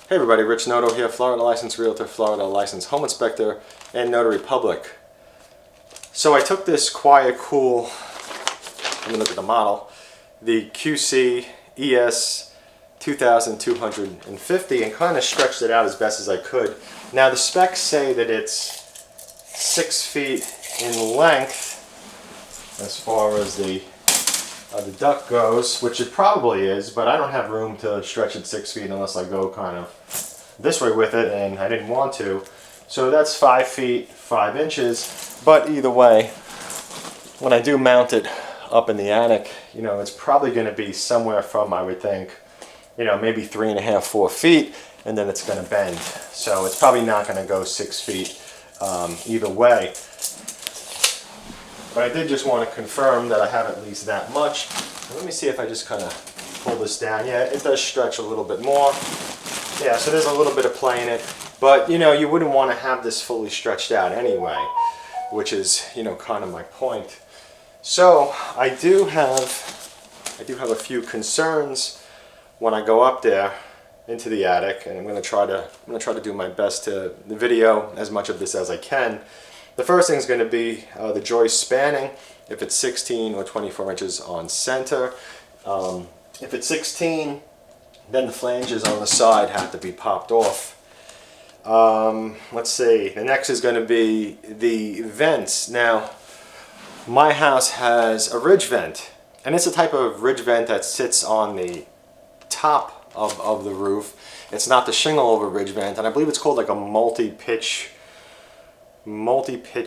Hey everybody, Rich Noto here, Florida licensed realtor, Florida licensed home inspector, and notary public. So I took this QuietCool, let me look at the model, the QC ES2250, and kind of stretched it out as best as I could. Now the specs say that it's 6 feet in length as far as the duct goes, which it probably is, but I don't have room to stretch it 6 feet unless I go kind of this way with it, and I didn't want to. So that's 5 feet 5 inches, but either way, when I do mount it up in the attic, you know, it's probably going to be somewhere from, I would think, you know, maybe 3.5, 4 feet, and then it's going to bend. So it's probably not going to go 6 feet either way. But I did just want to confirm that I have at least that much. Let me see if I just kind of pull this down. Yeah, it does stretch a little bit more. Yeah, so there's a little bit of play in it. But, you know, you wouldn't want to have this fully stretched out anyway, which is, you know, kind of my point. So I do have a few concerns when I go up there into the attic, and I'm going to try to do my best to video as much of this as I can. The first thing is going to be the joist spanning, if it's 16 or 24 inches on center. If it's 16, then the flanges on the side have to be popped off. Let's see, the next is going to be the vents. Now, my house has a ridge vent, and it's a type of ridge vent that sits on the top of the roof. It's not the shingle over ridge vent, and I believe it's called like a multi-pitch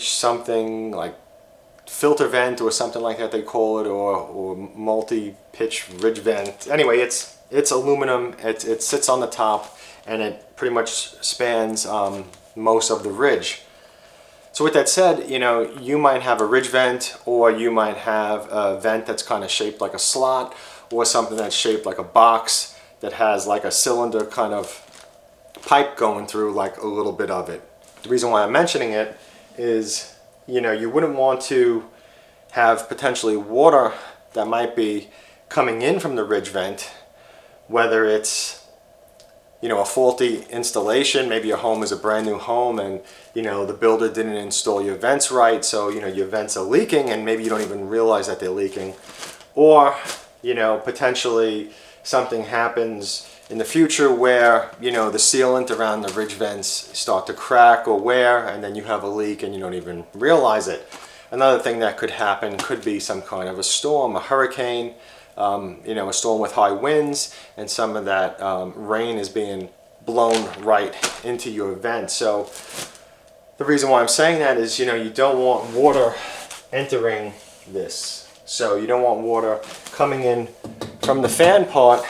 something, like filter vent or something like that they call it, or multi-pitch ridge vent. Anyway, it's aluminum, it sits on the top, and it pretty much spans most of the ridge. So with that said, you know, you might have a ridge vent, or you might have a vent that's kind of shaped like a slot, or something that's shaped like a box that has like a cylinder kind of pipe going through, like a little bit of it. The reason why I'm mentioning it is, you know, you wouldn't want to have potentially water that might be coming in from the ridge vent, whether it's, you know, a faulty installation. Maybe your home is a brand new home and, you know, the builder didn't install your vents right, so, you know, your vents are leaking and maybe you don't even realize that they're leaking. Or, you know, potentially something happens in the future where, you know, the sealant around the ridge vents start to crack or wear, and then you have a leak and you don't even realize it. Another thing that could happen could be some kind of a storm, a hurricane, you know, a storm with high winds, and some of that rain is being blown right into your vent. So the reason why I'm saying that is, you know, you don't want water entering this. So you don't want water coming in from the fan part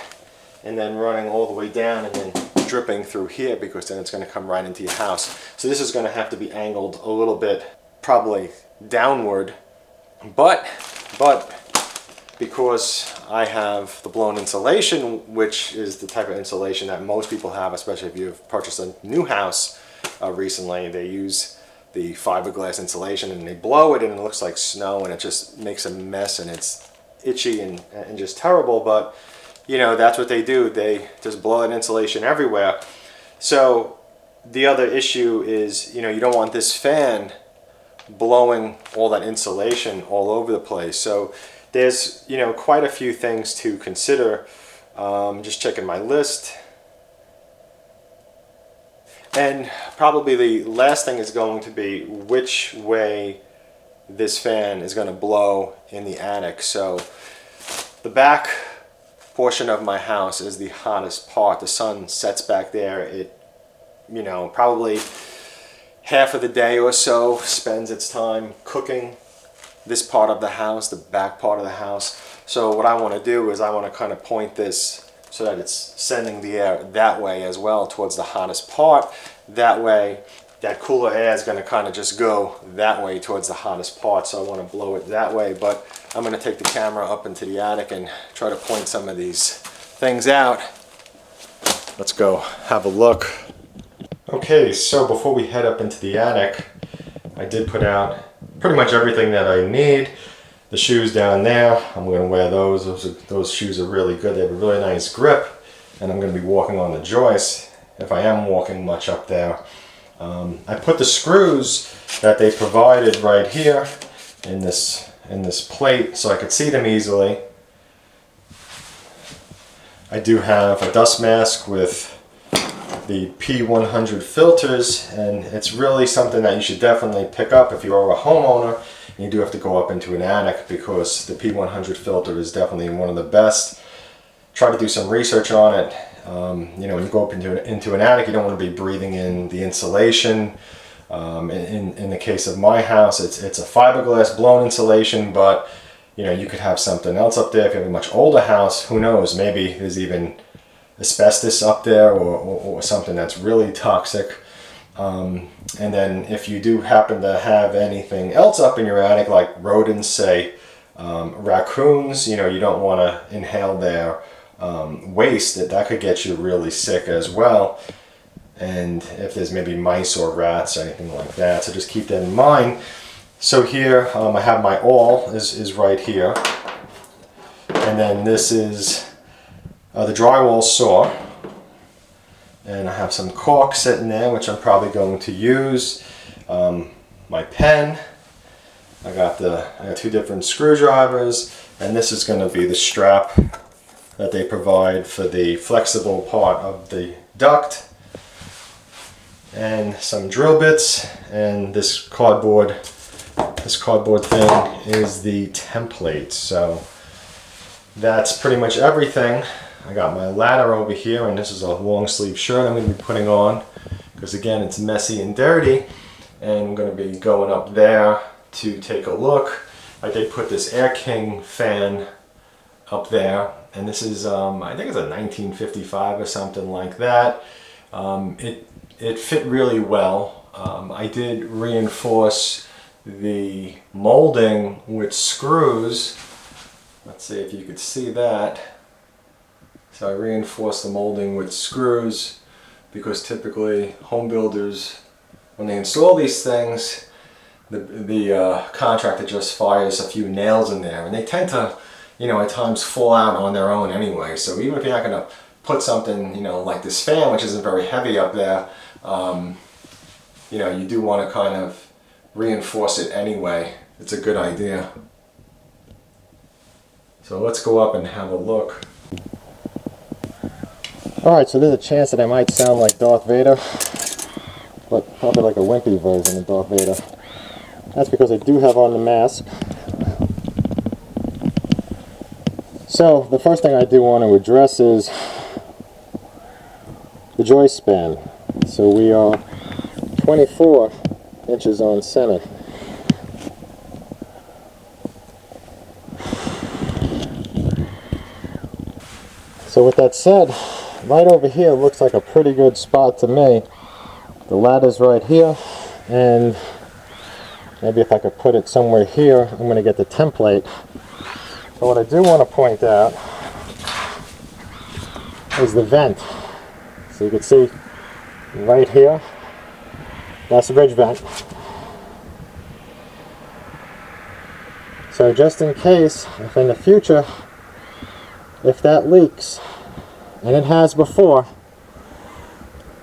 and then running all the way down and then dripping through here, because then it's going to come right into your house. So this is going to have to be angled a little bit, probably downward, but because I have the blown insulation, which is the type of insulation that most people have, especially if you've purchased a new house recently, they use the fiberglass insulation and they blow it and it looks like snow and it just makes a mess and it's itchy and just terrible. But you know, that's what they do. They just blow that insulation everywhere. So the other issue is, you know, you don't want this fan blowing all that insulation all over the place. So there's, you know, quite a few things to consider. Just checking my list. And probably the last thing is going to be which way this fan is going to blow in the attic. So the back portion of my house is the hottest part. The sun sets back there. It, you know, probably half of the day or so spends its time cooking this part of the house, the back part of the house. So what I want to do is I want to kind of point this so that it's sending the air that way as well, towards the hottest part. That way that cooler air is going to kind of just go that way towards the hottest part. So I want to blow it that way, but I'm going to take the camera up into the attic and try to point some of these things out. Let's go have a look. Okay, so before we head up into the attic, I did put out pretty much everything that I need. The shoes down there, I'm going to wear those. Those shoes are really good. They have a really nice grip, and I'm going to be walking on the joist. if I am walking much up there. I put the screws that they provided right here in this plate so I could see them easily. I do have a dust mask with the P100 filters, and it's really something that you should definitely pick up if you are a homeowner and you do have to go up into an attic, because the P100 filter is definitely one of the best. Try to do some research on it. You know, when you go up into an attic, you don't want to be breathing in the insulation. In the case of my house, it's a fiberglass blown insulation, but you know, you could have something else up there. If you have a much older house, who knows, maybe there's even asbestos up there, or something that's really toxic. And then if you do happen to have anything else up in your attic, like rodents, say raccoons, you know, you don't want to inhale their waste. That could get you really sick as well. And if there's maybe mice or rats or anything like that, so just keep that in mind. So here I have my awl is right here, and then this is the drywall saw, and I have some caulk sitting there, which I'm probably going to use. My pen. I got 2 different screwdrivers, and this is going to be the strap that they provide for the flexible part of the duct, and some drill bits, and this cardboard thing is the template. So that's pretty much everything. I got my ladder over here, and this is a long sleeve shirt I'm going to be putting on, because again, it's messy and dirty, and I'm going to be going up there to take a look. I did put this Air King fan up there, and this is I think it's a 1955 or something like that. It fit really well. I did reinforce the molding with screws. Let's see if you could see that. So I reinforced the molding with screws, because typically home builders, when they install these things, the contractor just fires a few nails in there, and they tend to, you know, at times fall out on their own anyway. So even if you're not going to put something, you know, like this fan, which isn't very heavy up there, you know, you do want to kind of reinforce it anyway. It's a good idea. So let's go up and have a look. Alright, so there's a chance that I might sound like Darth Vader, but probably like a wimpy version of Darth Vader. That's because I do have on the mask. So the first thing I do want to address is the joist span. So we are 24 inches on center. So with that said, right over here looks like a pretty good spot to me. The ladder's right here, and maybe if I could put it somewhere here, I'm going to get the template. But what I do want to point out is the vent. So you can see right here, that's the ridge vent. So just in case, if in the future, if that leaks, and it has before,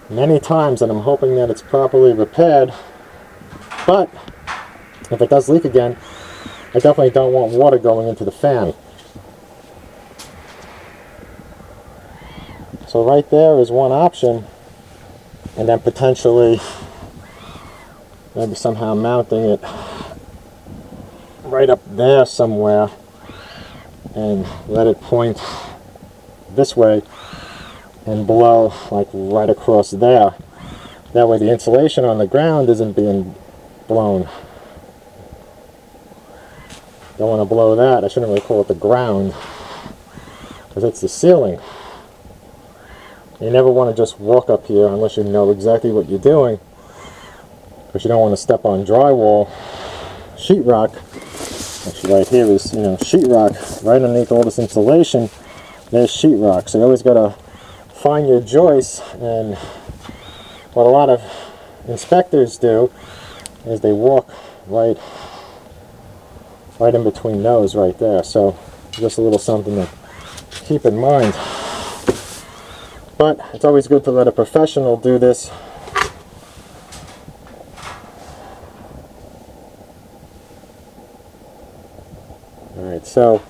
many times, and I'm hoping that it's properly repaired, but if it does leak again, I definitely don't want water going into the fan. So right there is one option, and then potentially maybe somehow mounting it right up there somewhere and let it point this way and blow like right across there. That way the insulation on the ground isn't being blown. Don't want to blow that. I shouldn't really call it the ground, because it's the ceiling. You never want to just walk up here unless you know exactly what you're doing, because you don't want to step on drywall, sheetrock. Actually right here is, you know, sheetrock. Right underneath all this insulation, there's sheetrock. So you always got to find your joists, and what a lot of inspectors do is they walk right in between those right there. So just a little something to keep in mind. but it's always good to let a professional do this. Alright, so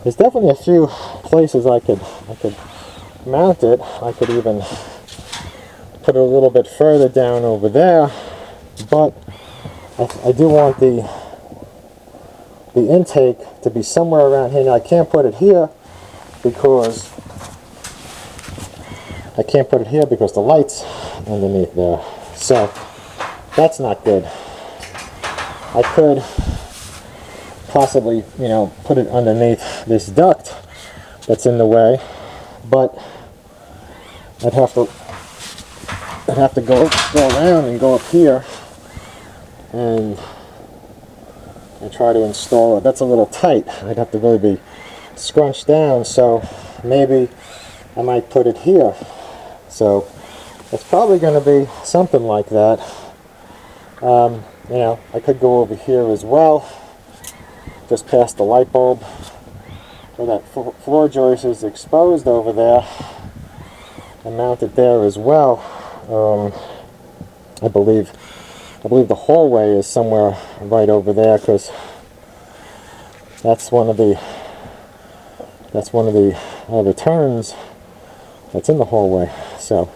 there's definitely a few places I could mount it. I could even put it a little bit further down over there, but I do want the intake to be somewhere around here. Now I can't put it here because the light's underneath there, so that's not good. I could possibly, you know, put it underneath this duct that's in the way, but I'd have to go around and go up here and try to install it. That's a little tight. I'd have to really be scrunched down, so maybe I might put it here. So it's probably going to be something like that. You know, I could go over here as well, just past the light bulb, where that floor joist is exposed over there, and mount it there as well. I believe the hallway is somewhere right over there, because that's one of the turns that's in the hallway. So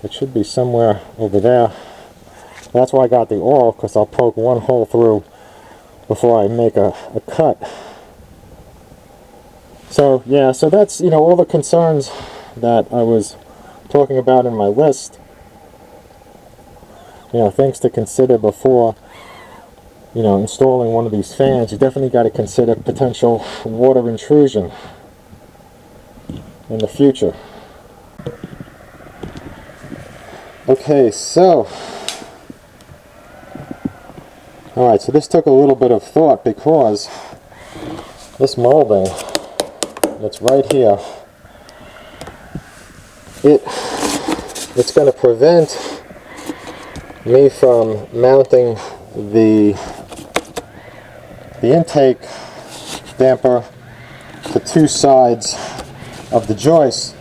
it should be somewhere over there. That's why I got the awl, because I'll poke one hole through before I make a cut. So yeah, so that's, you know, all the concerns that I was talking about in my list. You know, things to consider before, you know, installing one of these fans. You definitely got to consider potential water intrusion in the future. Okay, so alright, so this took a little bit of thought, because this molding that's right here, it's going to prevent me from mounting the intake damper to two sides of the joist.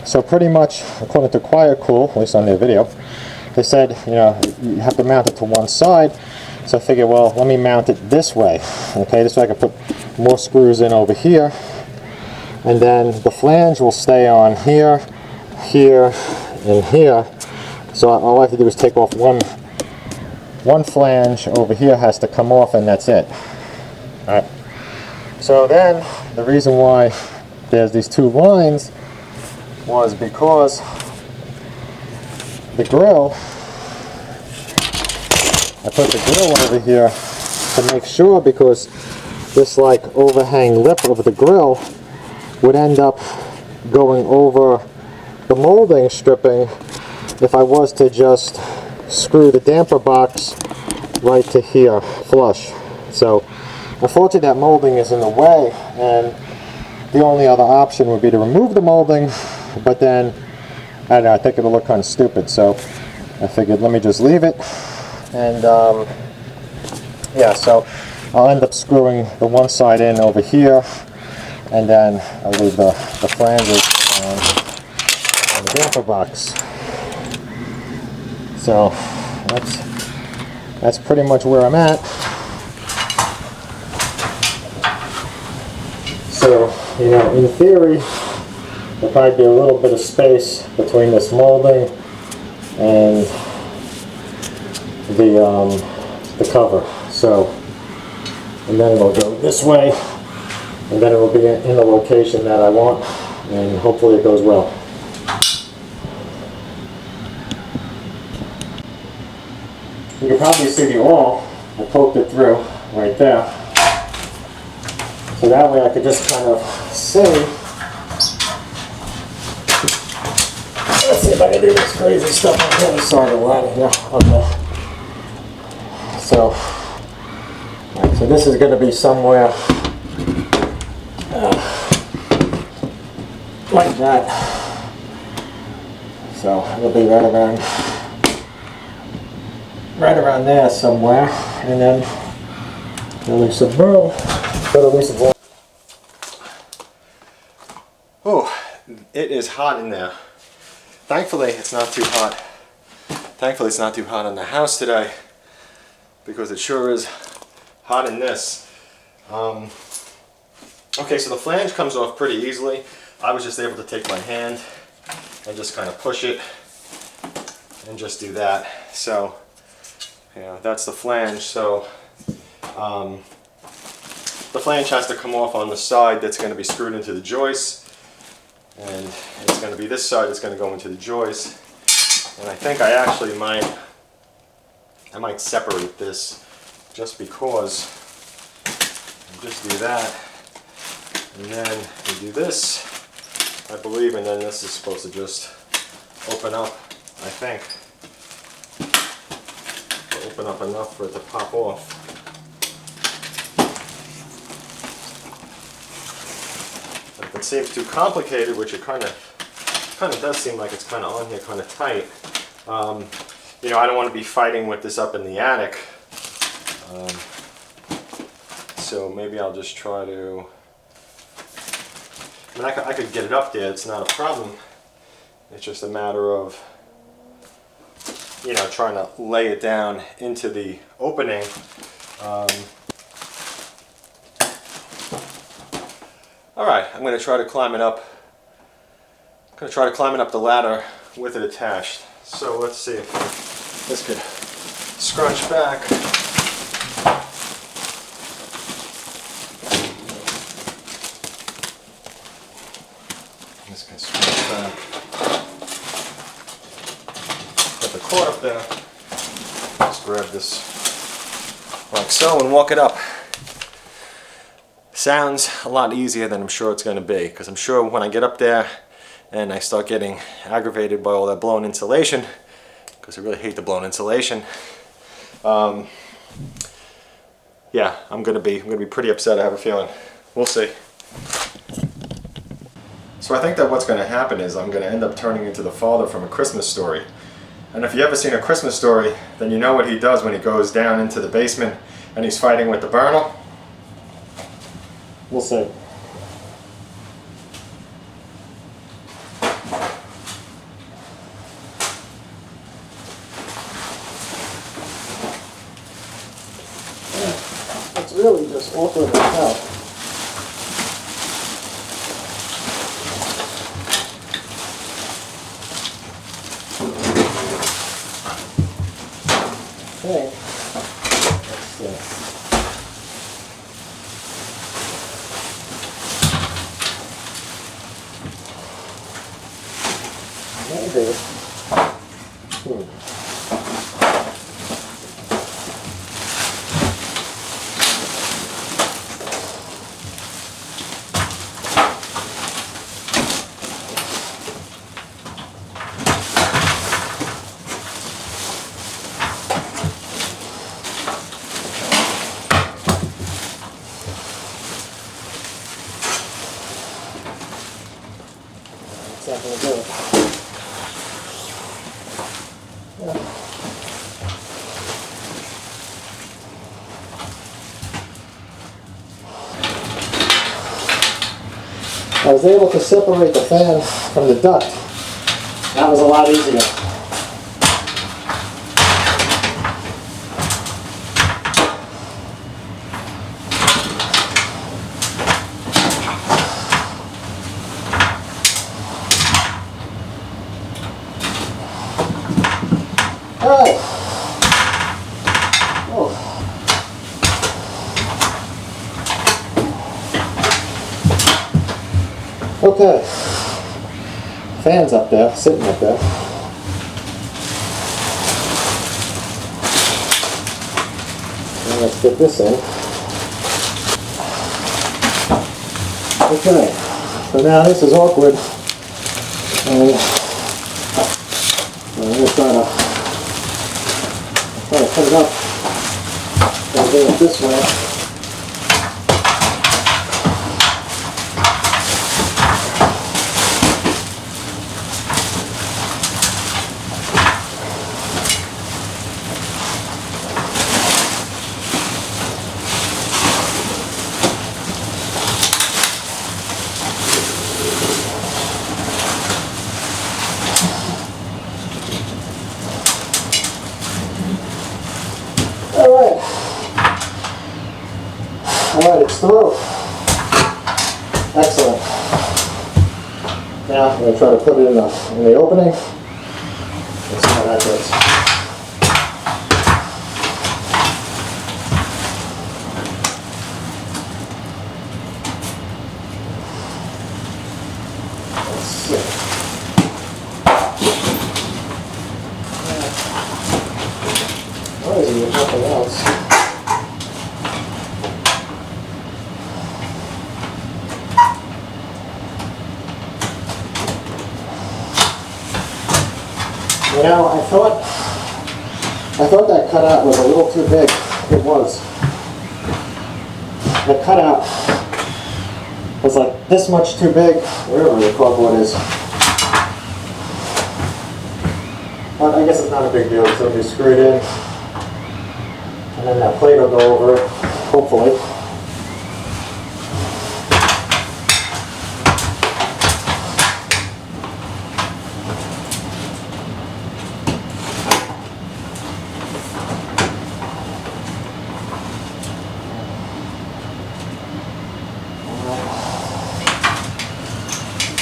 So pretty much, according to QuietCool, at least on their video, they said, you know, you have to mount it to one side. So I figured, well, let me mount it this way. Okay, this way I can put more screws in over here, and then the flange will stay on here, here, and here. So all I have to do is take off one flange over here, has to come off, and that's it. Alright. So then the reason why there's these two lines was because the grill, I put the grill over here to make sure, because this like overhang lip over the grill would end up going over the molding stripping if I was to just screw the damper box right to here flush. So unfortunately that molding is in the way, and the only other option would be to remove the molding, but then I don't know, I think it'll look kind of stupid, so I figured let me just leave it. And yeah, so I'll end up screwing the one side in over here, and then I'll leave the flanges on the damper box. So that's pretty much where I'm at. So, you know, in theory, there'll probably be a little bit of space between this molding and the cover. So, and then it'll go this way, and then it will be in the location that I want, and hopefully it goes well. You can probably see the awl. I poked it through right there. So that way I could just kind of see. Let's see if I can do this crazy stuff on the other side of the ladder. Yeah, okay. So this is going to be somewhere like that. So it'll be right around there somewhere, and then release some room. But at least it's. Oh, it is hot in there. Thankfully, it's not too hot. Thankfully, it's not too hot in the house today, because it sure is hot in this. Okay, so the flange comes off pretty easily. I was just able to take my hand and just kind of push it and just do that. So, you know, that's the flange. So, the flange has to come off on the side that's going to be screwed into the joist, and it's going to be this side that's going to go into the joist. And I think I actually might separate this, just because. Just do that, and then we do this, I believe, and then this is supposed to just open up, I think. Open up enough for it to pop off. If it seems too complicated, which it kind of does seem like it's kind of on here kind of tight, you know, I don't want to be fighting with this up in the attic. So maybe I'll just try to, I mean, I could get it up there, it's not a problem. It's just a matter of, you know, trying to lay it down into the opening. Alright, I'm going to try to climb it up. I'm going to try to climb it up the ladder with it attached. So let's see if this could scrunch back. This can scrunch back. Put the cord up there. Just grab this like so and walk it up. Sounds a lot easier than I'm sure it's going to be, because I'm sure when I get up there and I start getting aggravated by all that blown insulation, because I really hate the blown insulation, yeah, I'm gonna be pretty upset, I have a feeling. We'll see. So I think that what's going to happen is I'm going to end up turning into the father from A Christmas Story. And if you ever seen A Christmas Story, then you know what he does when he goes down into the basement and he's fighting with the burner. We'll see. It's really just awkward as hell. Okay. Let's see. Maybe. It's not going to do it. I was able to separate the fan from the duct. That was a lot easier. All right. Oh. Okay, fan's up there, sitting up there. Now let's get this in. Okay, so now this is awkward. And I'm going to try to put it up and do it this way. comes through. Excellent. Now I'm going to try to put it in the opening. Let's see how that goes. Let's see. Why is it nothing else? You know, I thought that cutout was a little too big. It was. The cutout was like this much too big, wherever the cardboard is. But I guess it's not a big deal, so it'll be screwed in. And then that plate will go over it, hopefully.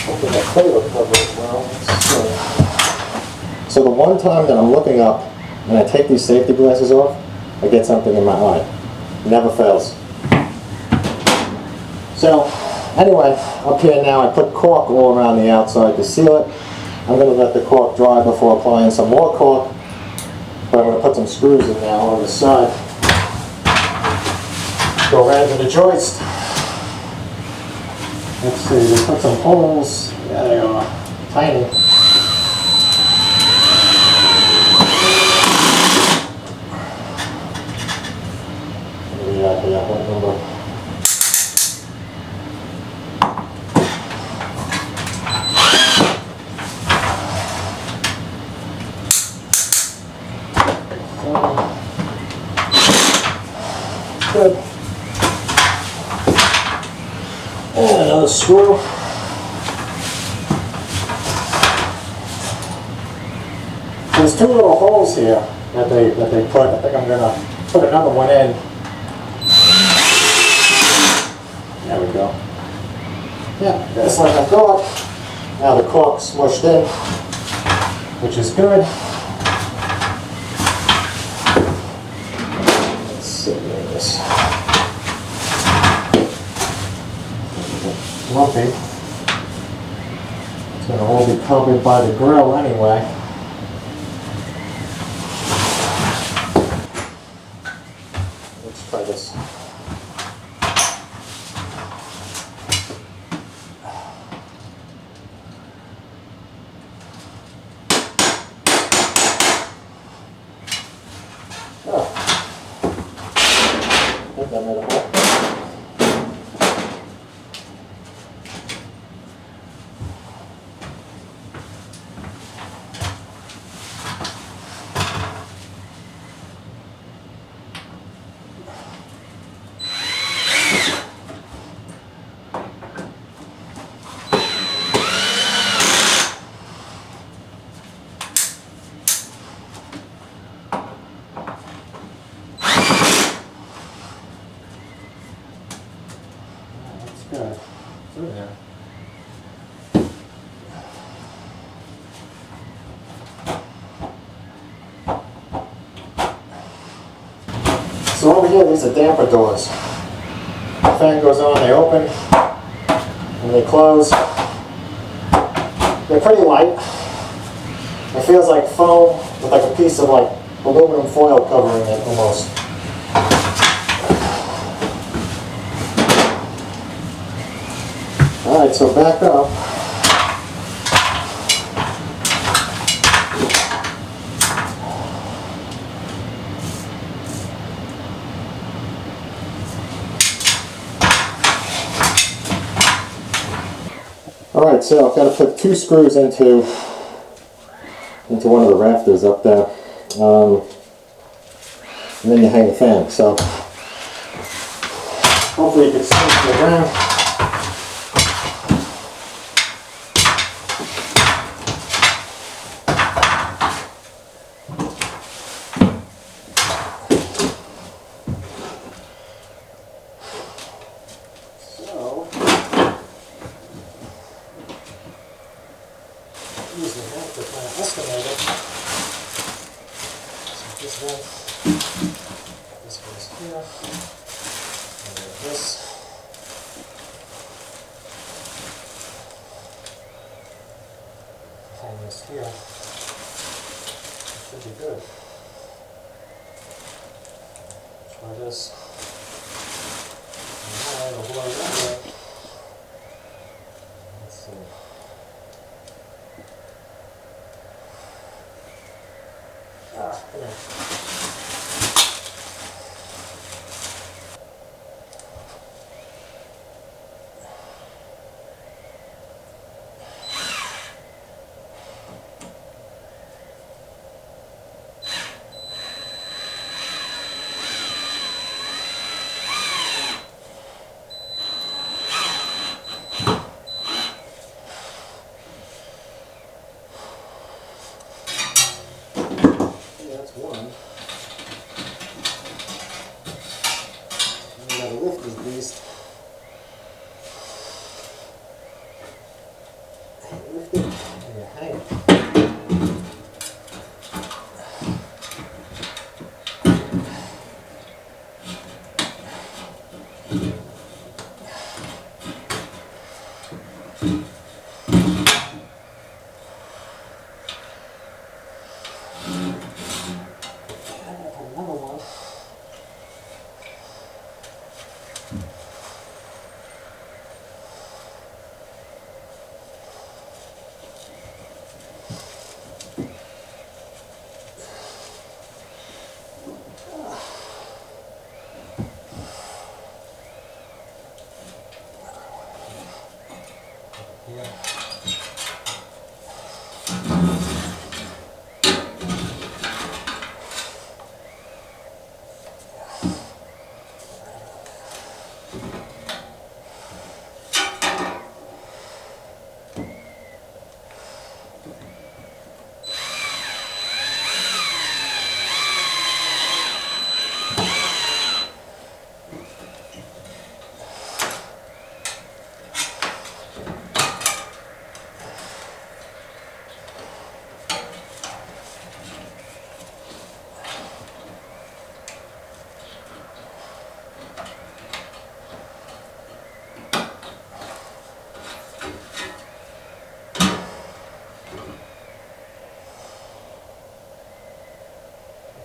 Hopefully that plate will cover it well. So the one time that I'm looking up and I take these safety glasses off, I get something in my eye. It never fails. So anyway, up here now I put caulk all around the outside to seal it. I'm going to let the caulk dry before applying some more caulk. But I'm going to put some screws in now on the side. Go right into the joist. Let's see, we put some holes. Yeah, they are tiny. Yeah, what number? Good. And another screw. There's two little holes here that they put. I think I'm gonna put another one in. There we go. Yeah, just like I thought. Now the caulk's smushed in, which is good. Let's see this. Lumpy. It's going to all be covered by the grill anyway. Let's try this. Oh. I think I made a hole. Good. Through there. So over here, these are damper doors. The fan goes on, they open, and they close. They're pretty light. It feels like foam with like a piece of like aluminum foil covering it almost. Alright, so back up. Alright, so I've got to put two screws into one of the rafters up there. And then you hang the fan. So hopefully you can see it around. this vent. This goes here. And then this. Hang this here. It should be good. Try this. Alright, I'll blow that way. Let's see. Come here. That's one. And we gotta lift this beast. Lift it and you hang it. Another one. Here.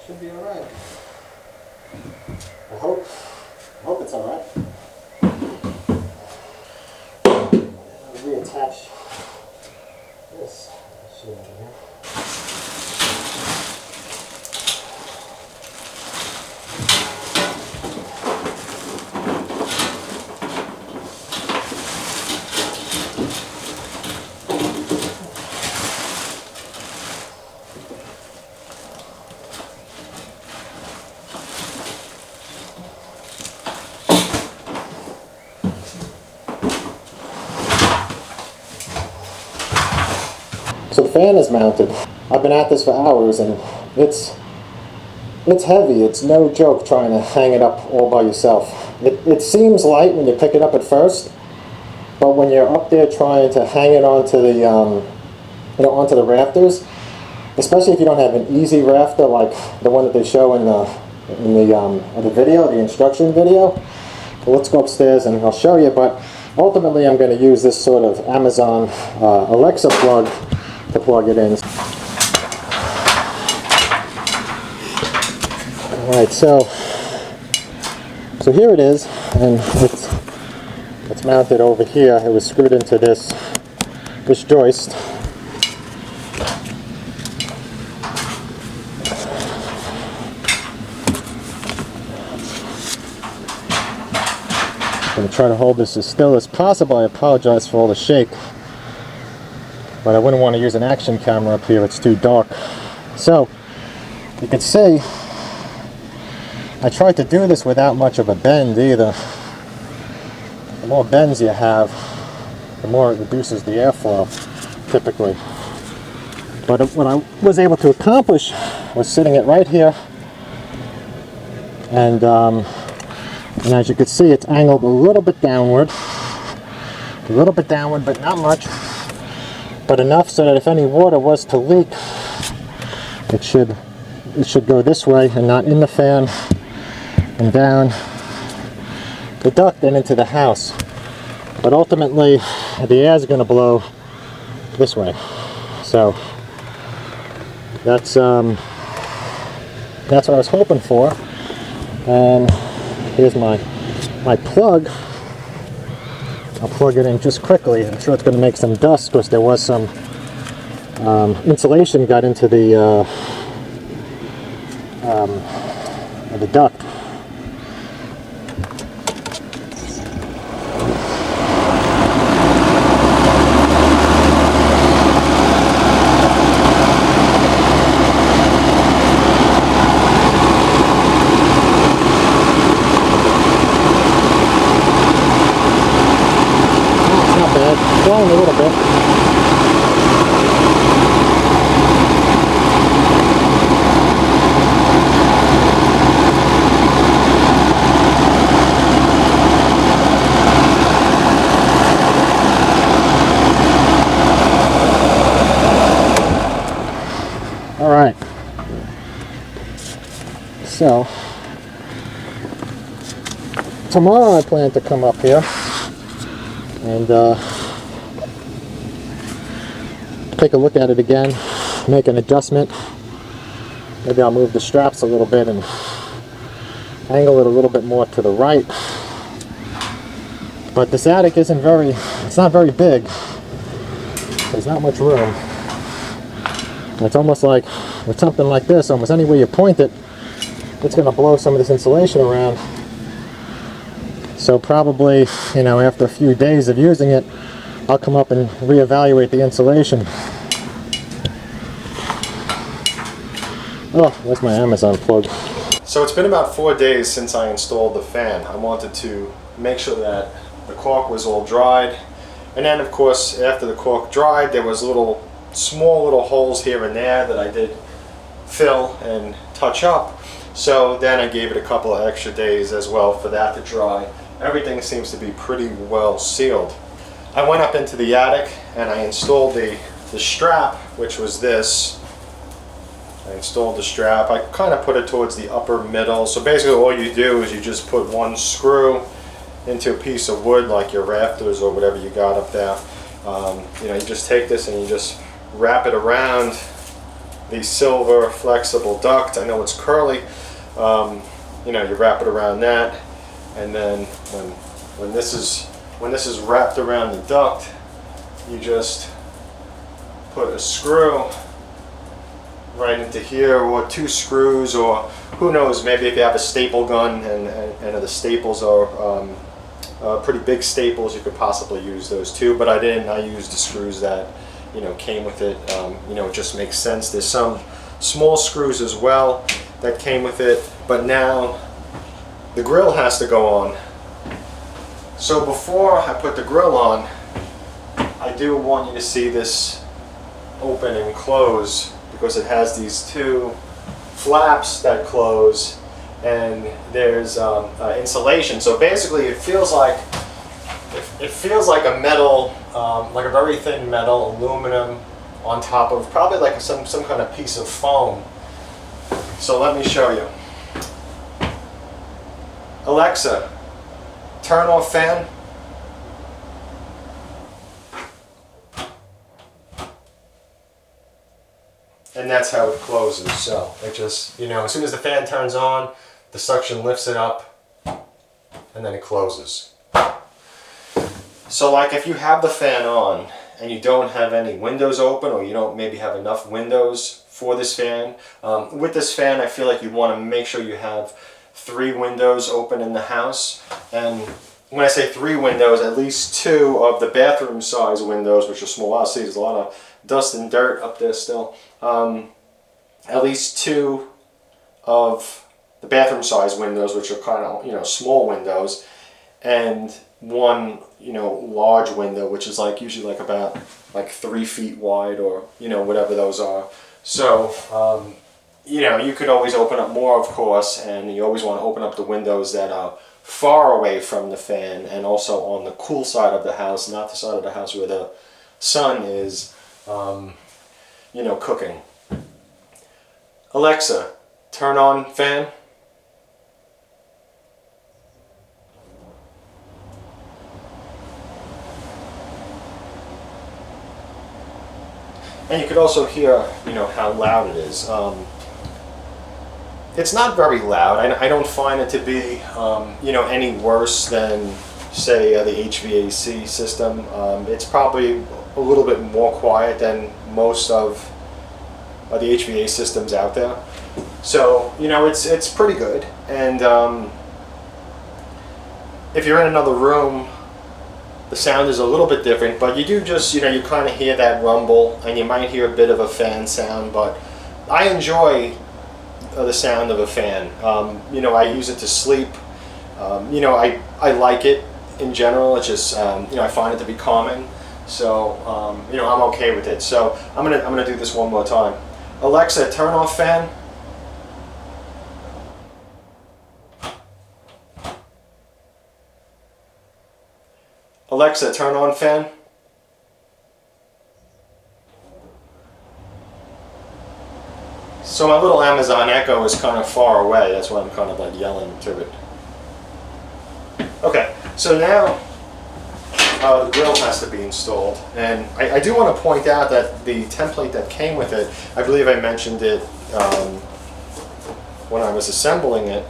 Should be alright. I hope it's alright. I'll reattach this shit over here. So the fan is mounted. I've been at this for hours and it's heavy. It's no joke trying to hang it up all by yourself. It seems light when you pick it up at first, but when you're up there trying to hang it onto the onto the rafters, especially if you don't have an easy rafter like the one that they show in the video, the instruction video. So let's go upstairs and I'll show you. But ultimately, I'm going to use this sort of Amazon Alexa plug to plug it in. Alright, so here it is, and it's mounted over here. It was screwed into this joist. I'm going to try to hold this as still as possible. I apologize for all the shake, but I wouldn't want to use an action camera up here. It's too dark. So you can see I tried to do this without much of a bend either. The more bends you have, the more it reduces the airflow, typically. But what I was able to accomplish was sitting it right here, and as you can see, it's angled a little bit downward, but not much, but enough so that if any water was to leak, it should it should go this way and not in the fan and down the duct and into the house. But ultimately, the air is going to blow this way. So that's what I was hoping for. And here's my plug. I'll plug it in just quickly. I'm sure it's going to make some dust because there was some insulation got into the duct. Blowing a little bit. All right. So tomorrow I plan to come up here and take a look at it again, make an adjustment. Maybe I'll move the straps a little bit and angle it a little bit more to the right. But this attic it's not very big. There's not much room. It's almost like, with something like this, almost any way you point it, it's going to blow some of this insulation around. So probably, you know, after a few days of using it, I'll come up and reevaluate the insulation. Oh, where's my Amazon plug? So it's been about 4 days since I installed the fan. I wanted to make sure that the caulk was all dried. And then of course, after the caulk dried, there was small little holes here and there that I did fill and touch up. So then I gave it a couple of extra days as well for that to dry. Everything seems to be pretty well sealed. I went up into the attic and I installed the strap, which was this. I installed the strap. I kind of put it towards the upper middle. So basically all you do is you just put one screw into a piece of wood like your rafters or whatever you got up there. You know, you just take this and you just wrap it around the silver flexible duct. I know it's curly. You know, you wrap it around that, and then when this is wrapped around the duct, you just put a screw right into here, or 2 screws, or who knows, maybe if you have a staple gun and the staples are pretty big staples, you could possibly use those too, but I didn't. I used the screws that, you know, came with it. You know, it just makes sense. There's some small screws as well that came with it, but now the grill has to go on. So before I put the grill on, I do want you to see this open and close, because it has these 2 flaps that close, and there's insulation. So basically, it feels like a metal, like a very thin metal, aluminum, on top of probably like some kind of piece of foam. So let me show you. Alexa, turn off fan. And that's how it closes. So it just, you know, as soon as the fan turns on, the suction lifts it up and then it closes. So like if you have the fan on and you don't have any windows open, or you don't maybe have enough windows for this fan, with this fan I feel like you want to make sure you have 3 windows open in the house. And when I say 3 windows, at least 2 of the bathroom size windows, which are small. I'll see there's a lot of dust and dirt up there still. At least 2 of the bathroom size windows, which are kind of, you know, small windows, and 1, you know, large window, which is like usually like about like 3 feet wide, or, you know, whatever those are. So you know, you could always open up more, of course, and you always want to open up the windows that are far away from the fan, and also on the cool side of the house, not the side of the house where the sun is, you know, cooking. Alexa, turn on fan. And you could also hear, you know, how loud it is. It's not very loud. I don't find it to be, you know, any worse than, say, the HVAC system. It's probably a little bit more quiet than most of the HVAC systems out there. So, you know, it's pretty good. And if you're in another room, the sound is a little bit different, but you do just, you know, you kind of hear that rumble, and you might hear a bit of a fan sound, but I enjoy the sound of a fan. You know, I use it to sleep. You know, I like it in general. It's just, you know, I find it to be calming. So, you know, I'm okay with it. So I'm gonna do this one more time. Alexa, turn off fan. Alexa, turn on fan. So my little Amazon Echo is kind of far away. That's why I'm kind of like yelling to it. Okay, so now the grill has to be installed. And I do want to point out that the template that came with it, I believe I mentioned it when I was assembling it,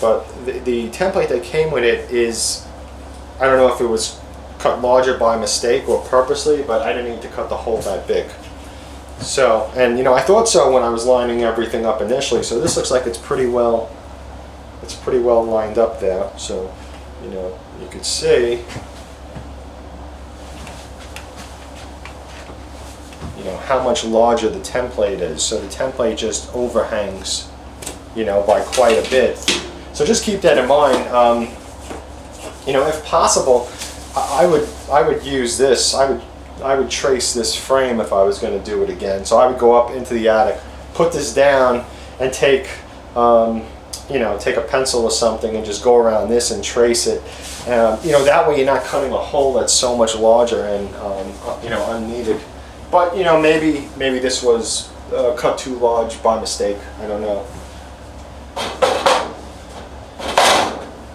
but the template that came with it is, I don't know if it was cut larger by mistake or purposely, but I didn't need to cut the hole that big. So, and you know, I thought so when I was lining everything up initially, so this looks like it's pretty well lined up there. So, you know, you could see, you know, how much larger the template is. So the template just overhangs, you know, by quite a bit. So just keep that in mind. You know, if possible, I would use this. I would trace this frame if I was going to do it again. So I would go up into the attic, put this down, and take you know, take a pencil or something and just go around this and trace it. You know, that way you're not cutting a hole that's so much larger and you know, unneeded. But you know, maybe this was cut too large by mistake. I don't know.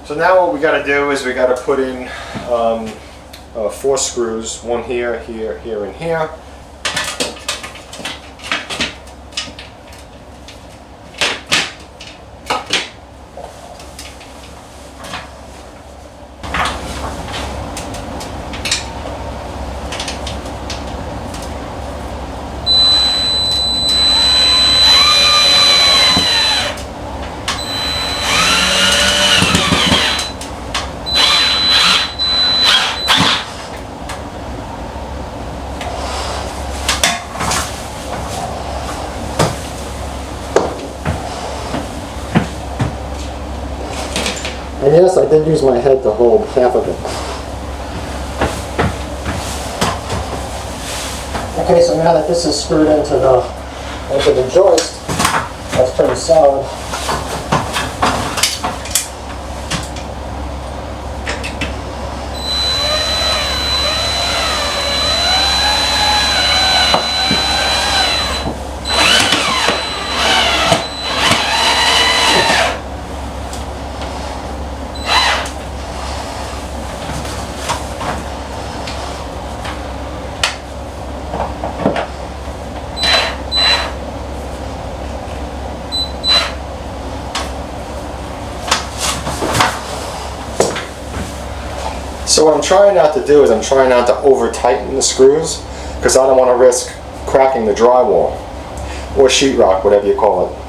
So now what we got to do is we got to put in 4 screws, one here, here, here, and here. And yes, I did use my head to hold half of it. Okay, so now that this is screwed into the joist, that's pretty solid. So what I'm trying not to do is I'm trying not to over tighten the screws, because I don't want to risk cracking the drywall or sheetrock, whatever you call it.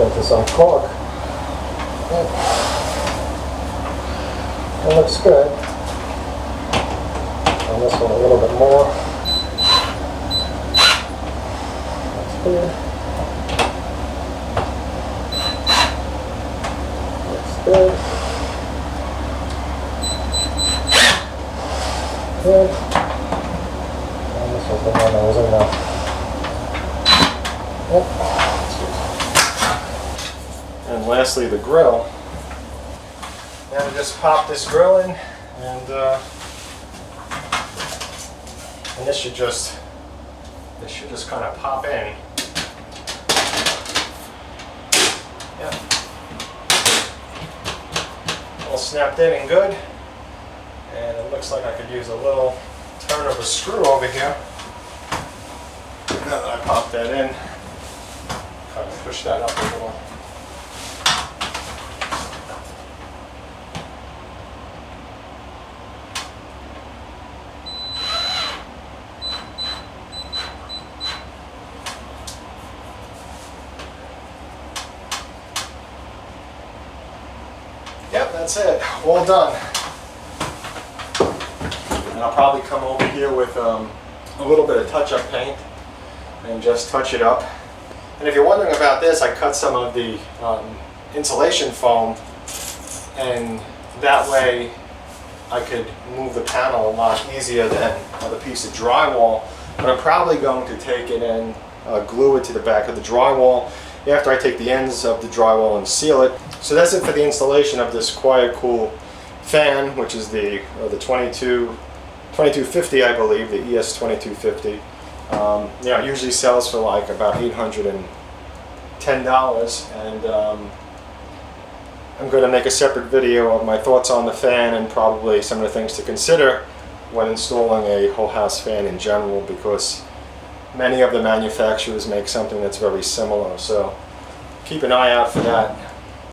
into some caulk. It looks good. On this one a little bit more. That's good. That's good. Good. And this was the one that was in there. Yep. And lastly, the grill. Now we just pop this grill in, and this should just kind of pop in. Yep. All snapped in and good. And it looks like I could use a little turn of a screw over here. Now that I pop that in, kind of push that up a little. Yep, that's it. All done. And I'll probably come over here with a little bit of touch-up paint and just touch it up. And if you're wondering about this, I cut some of the insulation foam, and that way I could move the panel a lot easier than with a piece of drywall. But I'm probably going to take it and glue it to the back of the drywall after I take the ends of the drywall and seal it. So that's it for the installation of this QuietCool fan, which is the 2250, I believe, the ES2250. Yeah, it usually sells for like about $810, and I'm going to make a separate video of my thoughts on the fan and probably some of the things to consider when installing a whole house fan in general, because many of the manufacturers make something that's very similar. So keep an eye out for that.